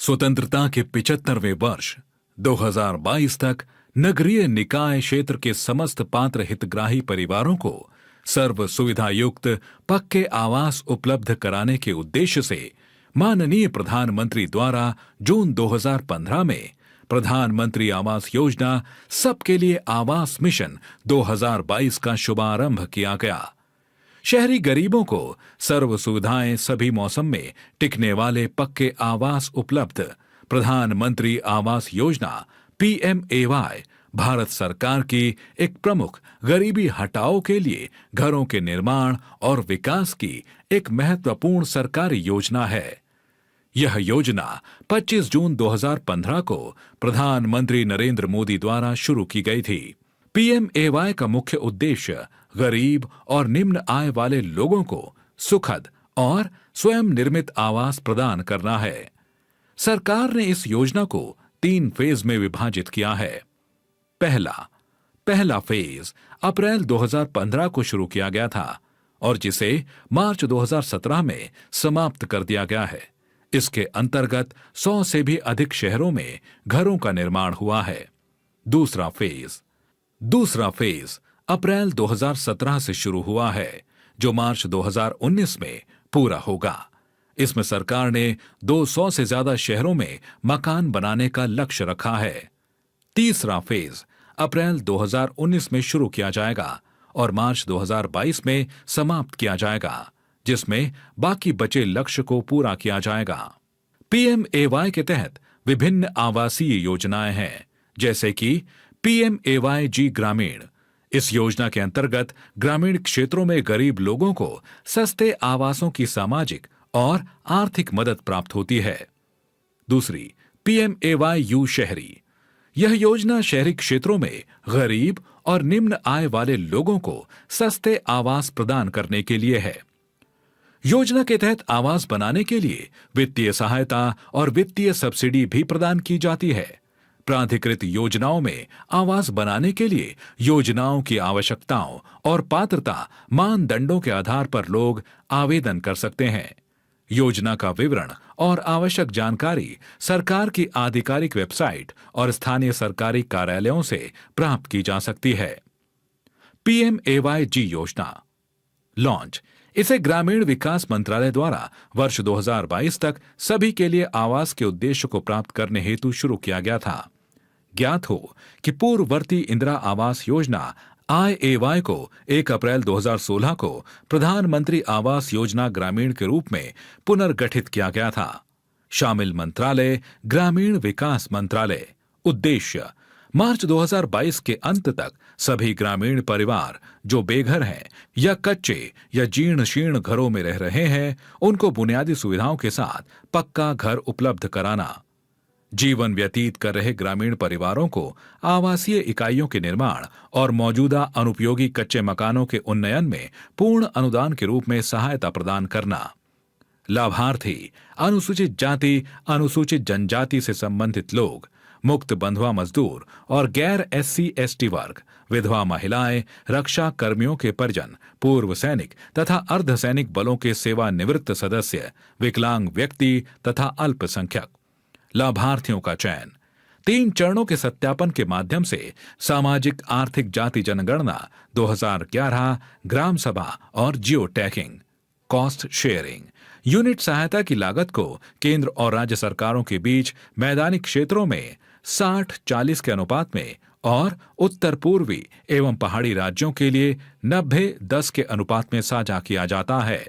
स्वतंत्रता के 75वें वर्ष 2022 तक नगरीय निकाय क्षेत्र के समस्त पात्र हितग्राही परिवारों को सर्व सुविधा युक्त पक्के आवास उपलब्ध कराने के उद्देश्य से माननीय प्रधानमंत्री द्वारा जून 2015 में प्रधानमंत्री आवास योजना सबके लिए आवास मिशन 2022 का शुभारंभ किया गया। शहरी गरीबों को सर्व सुविधाएं सभी मौसम में टिकने वाले पक्के आवास उपलब्ध प्रधानमंत्री आवास योजना PMAY भारत सरकार की एक प्रमुख गरीबी हटाओ के लिए घरों के निर्माण और विकास की एक महत्वपूर्ण सरकारी योजना है। यह योजना 25 जून 2015 को प्रधानमंत्री नरेंद्र मोदी द्वारा शुरू की गई थी। PMAY का मुख्य उद्देश्य गरीब और निम्न आय वाले लोगों को सुखद और स्वयं निर्मित आवास प्रदान करना है। सरकार ने इस योजना को 3 फेज में विभाजित किया है। पहला फेज अप्रैल 2015 को शुरू किया गया था और जिसे मार्च 2017 में समाप्त कर दिया गया है। इसके अंतर्गत 100 से भी अधिक शहरों में घरों का निर्माण हुआ है। दूसरा फेज अप्रैल 2017 से शुरू हुआ है, जो मार्च 2019 में पूरा होगा। इसमें सरकार ने 200 से ज्यादा शहरों में मकान बनाने का लक्ष्य रखा है। तीसरा फेज अप्रैल 2019 में शुरू किया जाएगा और मार्च 2022 में समाप्त किया जाएगा, जिसमें बाकी बचे लक्ष्य को पूरा किया जाएगा। PMAY के तहत विभिन्न आवासीय योजनाएं हैं, जैसे कि PMAY-G ग्रामीण। इस योजना के अंतर्गत ग्रामीण क्षेत्रों में गरीब लोगों को सस्ते आवासों की सामाजिक और आर्थिक मदद प्राप्त होती है। दूसरी PMAY-U शहरी। यह योजना शहरी क्षेत्रों में गरीब और निम्न आय वाले लोगों को सस्ते आवास प्रदान करने के लिए है। योजना के तहत आवास बनाने के लिए वित्तीय सहायता और वित्तीय सब्सिडी भी प्रदान की जाती है। प्राधिकृत योजनाओं में आवास बनाने के लिए योजनाओं की आवश्यकताओं और पात्रता मानदंडों के आधार पर लोग आवेदन कर सकते हैं। योजना का विवरण और आवश्यक जानकारी सरकार की आधिकारिक वेबसाइट और स्थानीय सरकारी कार्यालयों से प्राप्त की जा सकती है। PMAY-G योजना लॉन्च। इसे ग्रामीण विकास मंत्रालय द्वारा वर्ष 2022 तक सभी के लिए आवास के उद्देश्य को प्राप्त करने हेतु शुरू किया गया था। ज्ञात हो कि पूर्ववर्ती इंदिरा आवास योजना IAY को 1 अप्रैल 2016 को प्रधानमंत्री आवास योजना ग्रामीण के रूप में पुनर्गठित किया गया था। शामिल मंत्रालय ग्रामीण विकास मंत्रालय। उद्देश्य मार्च 2022 के अंत तक सभी ग्रामीण परिवार जो बेघर हैं या कच्चे या जीर्ण शीर्ण घरों में रह रहे हैं, उनको बुनियादी सुविधाओं के साथ पक्का घर उपलब्ध कराना। जीवन व्यतीत कर रहे ग्रामीण परिवारों को आवासीय इकाइयों के निर्माण और मौजूदा अनुपयोगी कच्चे मकानों के उन्नयन में पूर्ण अनुदान के रूप में सहायता प्रदान करना। लाभार्थी अनुसूचित जाति, अनुसूचित जनजाति से संबंधित लोग, मुक्त बंधुआ मजदूर और गैर SC/ST वर्ग, विधवा महिलाएं, रक्षा कर्मियों के परिजन, पूर्व सैनिक तथा अर्धसैनिक बलों के सेवानिवृत्त सदस्य, विकलांग व्यक्ति तथा अल्पसंख्यक। लाभार्थियों का चयन 3 चरणों के सत्यापन के माध्यम से सामाजिक आर्थिक जाति जनगणना 2011, ग्राम सभा और geo tagging. Cost sharing. Unit सहायता की लागत को केंद्र और राज्य सरकारों के बीच मैदानी क्षेत्रों में 60-40 के अनुपात में और उत्तर पूर्वी एवं पहाड़ी राज्यों के लिए 90-10 के अनुपात में साझा किया जाता है।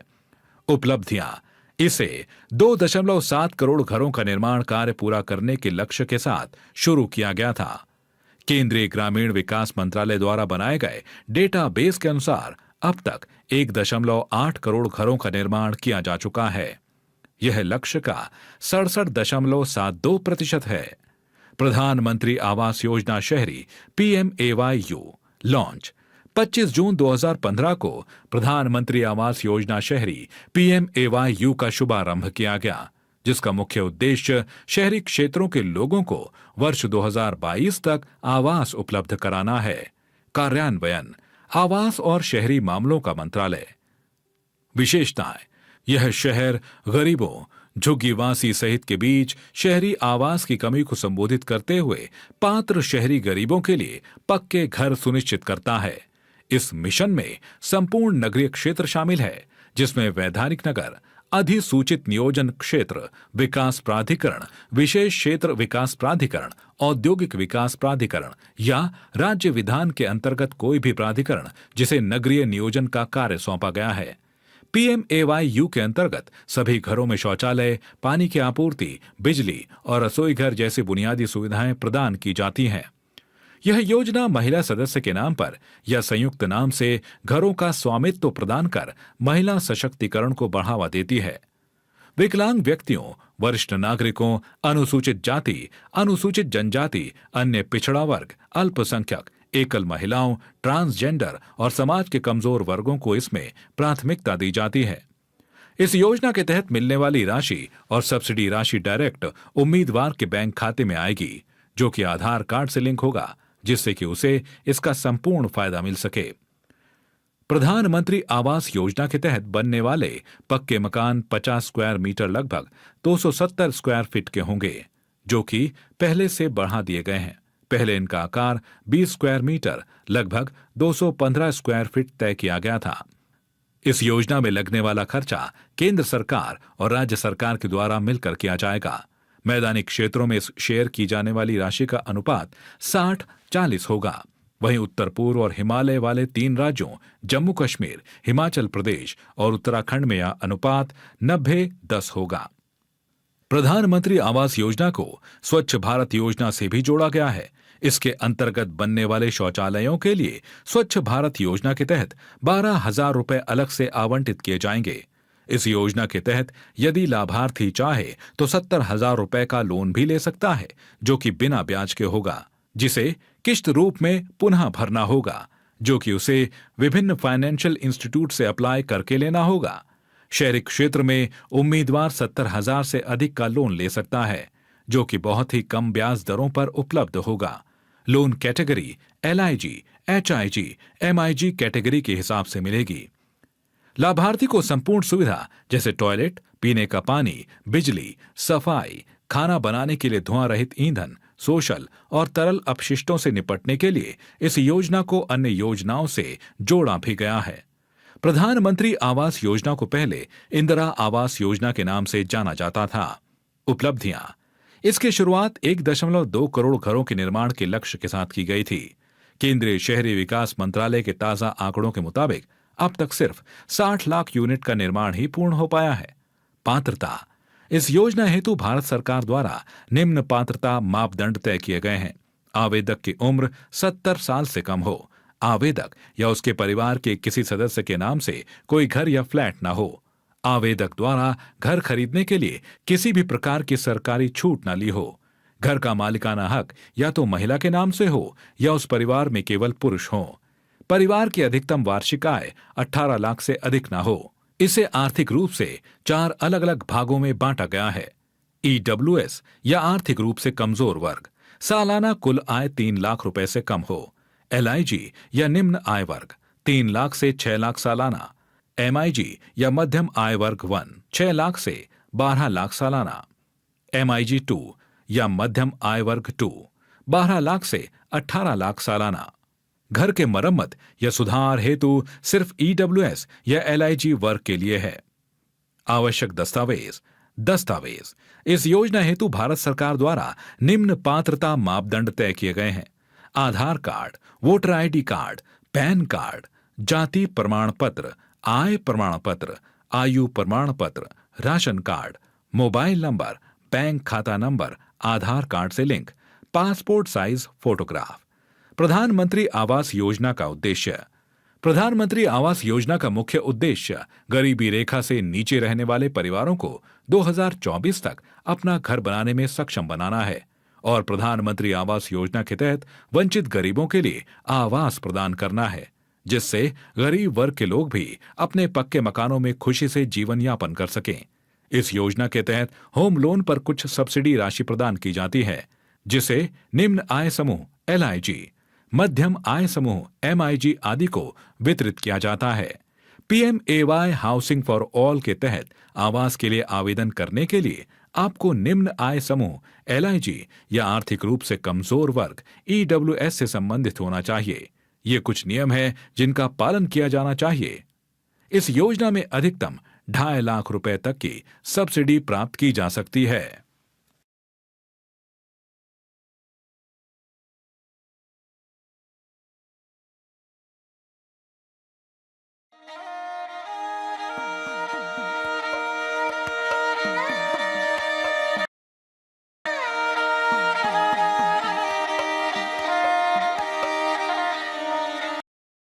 उपलब्धियां। इसे 2.7 करोड़ घरों का निर्माण कार्य पूरा करने के लक्ष्य के साथ शुरू किया गया था। केंद्रीय ग्रामीण विकास मंत्रालय द्वारा बनाए गए डेटाबेस के अनुसार अब तक 1.8 करोड़ घरों का निर्माण किया जा चुका है। यह लक्ष्य का 67.72% है। प्रधानमंत्री आवास योजना शहरी PMAY-U लॉन्च। 25 जून 2015 को प्रधानमंत्री आवास योजना शहरी PMAY-U का शुभारंभ किया गया, जिसका मुख्य उद्देश्य शहरी क्षेत्रों के लोगों को वर्ष 2022 तक आवास उपलब्ध कराना है। कार्यान्वयन आवास और शहरी मामलों का मंत्रालय। विशेषताएं यह शहर गरीबों, झुग्गीवासी सहित के बीच शहरी आवास की कमी को संबोधित करते हुए पात्र शहरी गरीबों के लिए पक्के घर सुनिश्चित करता है। इस मिशन में संपूर्ण नगरीय क्षेत्र शामिल है, जिसमें वैधानिक नगर, अधिसूचित नियोजन क्षेत्र, विकास प्राधिकरण, विशेष क्षेत्र विकास प्राधिकरण, औद्योगिक विकास प्राधिकरण या राज्य विधान के अंतर्गत कोई भी प्राधिकरण जिसे नगरीय नियोजन का कार्य सौंपा गया है। PMAYU के अंतर्गत सभी घरों में शौचालय, पानी की आपूर्ति, बिजली और रसोई घर जैसी बुनियादी सुविधाएं प्रदान की जाती हैं। यह योजना महिला सदस्य के नाम पर या संयुक्त नाम से घरों का स्वामित्व प्रदान कर महिला सशक्तिकरण को बढ़ावा देती है। विकलांग व्यक्तियों, वरिष्ठ नागरिकों, अनुसूचित जाति, अनुसूचित जनजाति, अन्य पिछड़ा वर्ग, अल्पसंख्यक, एकल महिलाओं, ट्रांसजेंडर और समाज के कमजोर वर्गों को इसमें प्राथमिकता दी जाती है। इस योजना के तहत मिलने वाली राशि और सब्सिडी राशि डायरेक्ट उम्मीदवार के बैंक खाते में आएगी, जो कि आधार कार्ड से लिंक होगा, जिससे कि उसे इसका संपूर्ण फायदा मिल सके। प्रधानमंत्री आवास योजना के तहत बनने वाले पक्के मकान 50 स्क्वायर मीटर लगभग 270 स्क्वायर फीट के होंगे, जो कि पहले से बढ़ा दिए गए हैं। पहले इनका आकार 20 स्क्वायर मीटर लगभग 215 स्क्वायर फीट तय किया गया था। इस योजना में लगने वाला खर्चा केंद्र सरकार और राज्य सरकार के द्वारा मिलकर किया जाएगा। मैदानी क्षेत्रों में शेयर की जाने वाली राशि का अनुपात 60-40 होगा। वहीं उत्तर पूर्व और हिमालय वाले 3 राज्यों जम्मू कश्मीर, हिमाचल प्रदेश और उत्तराखंड में यह अनुपात 90-10 होगा। प्रधानमंत्री आवास योजना को स्वच्छ भारत योजना से भी जोड़ा गया है। इसके अंतर्गत बनने वाले शौचालयों के लिए स्वच्छ भारत योजना के तहत 12,000 रुपए अलग से आवंटित किए जाएंगे। इस योजना के तहत यदि लाभार्थी चाहे तो 70,000 रुपए का लोन भी ले सकता है, जो कि बिना ब्याज के होगा, जिसे किश्त रूप में पुनः भरना होगा, जो कि उसे विभिन्न फाइनेंशियल इंस्टीट्यूट से अप्लाई करके लेना होगा। शहरी क्षेत्र में उम्मीदवार 70,000 से अधिक का लोन ले सकता है, जो कि बहुत ही कम ब्याज दरों पर उपलब्ध होगा। Loan category LIG, HIG, MIG category के हिसाब से मिलेगी। लाभार्थी को संपूर्ण सुविधा जैसे टॉयलेट, पीने का पानी, बिजली, सफाई, खाना बनाने के लिए धुआं रहित ईंधन, सोशल और तरल अपशिष्टों से निपटने के लिए इस योजना को अन्य योजनाओं से जोड़ा भी गया है। प्रधानमंत्री आवास योजना को पहले इंदिरा आवास योजना के नाम से जाना जाता था। उपलब्धियां: इसकी शुरुआत 1.2 करोड़ घरों के निर्माण के लक्ष्य के साथ की गई थी। केंद्रीय शहरी विकास मंत्रालय के ताजा आंकड़ों के मुताबिक अब तक सिर्फ 60 लाख यूनिट का निर्माण ही पूर्ण हो पाया है। पात्रता: इस योजना हेतु भारत सरकार द्वारा निम्न पात्रता मापदंड तय किए गए हैं। आवेदक की उम्र 70 साल से कम हो, आवेदक या उसके परिवार के किसी सदस्य के नाम से कोई घर या फ्लैट न हो, आवेदक द्वारा घर खरीदने के लिए किसी भी प्रकार की सरकारी छूट न ली हो, घर का मालिकाना हक या तो महिला के नाम से हो या उस परिवार में केवल पुरुष हो, परिवार की अधिकतम वार्षिक आय 18 लाख से अधिक न हो। इसे आर्थिक रूप से 4 अलग अलग भागों में बांटा गया है। EWS या आर्थिक रूप से कमजोर वर्ग, सालाना कुल आय 3 लाख रुपए से कम हो। LIG या निम्न आय वर्ग, 3 लाख से 6 लाख सालाना। MIG या मध्यम आय वर्ग 1, 6 लाख से 12 लाख सालाना। MIG 2 या मध्यम आय वर्ग 2, 12 लाख से 18 लाख सालाना। घर के मरम्मत या सुधार हेतु सिर्फ EWS या LIG वर्ग के लिए है। आवश्यक दस्तावेज: इस योजना हेतु भारत सरकार द्वारा निम्न पात्रता मापदंड तय किए गए हैं। Aadhaar card, voter ID card, PAN card, जाति प्रमाण पत्र, आय प्रमाण पत्र, आयु प्रमाण पत्र, ration card, mobile number, bank खाता नंबर, आधार कार्ड से link, passport size photograph. Pradhan Mantri Awas योजना का उद्देश्य: प्रधानमंत्री आवास योजना का मुख्य उद्देश्य गरीबी रेखा से नीचे रहने वाले परिवारों को 2024 तक अपना घर बनाने में सक्षम बनाना है और प्रधानमंत्री आवास योजना के तहत वंचित गरीबों के लिए आवास प्रदान करना है, जिससे गरीब वर्ग के लोग भी अपने पक्के मकानों में खुशी से जीवन यापन कर सकें। इस योजना के तहत होम लोन पर कुछ सब्सिडी राशि प्रदान की जाती है, जिसे निम्न आय समूह LIG, मध्यम आय समूह MIG आदि को वितरित किया जाता है। पीएमएवाई हाउसिंग फॉर ऑल के तहत आवास के लिए आवेदन करने के लिए आपको निम्न आय समूह एलआईजी या आर्थिक रूप से कमजोर वर्ग ईडब्ल्यूएस से संबंधित होना चाहिए। ये कुछ नियम है जिनका पालन किया जाना चाहिए। इस योजना में अधिकतम 2.5 लाख रुपए तक की सब्सिडी प्राप्त की जा सकती है।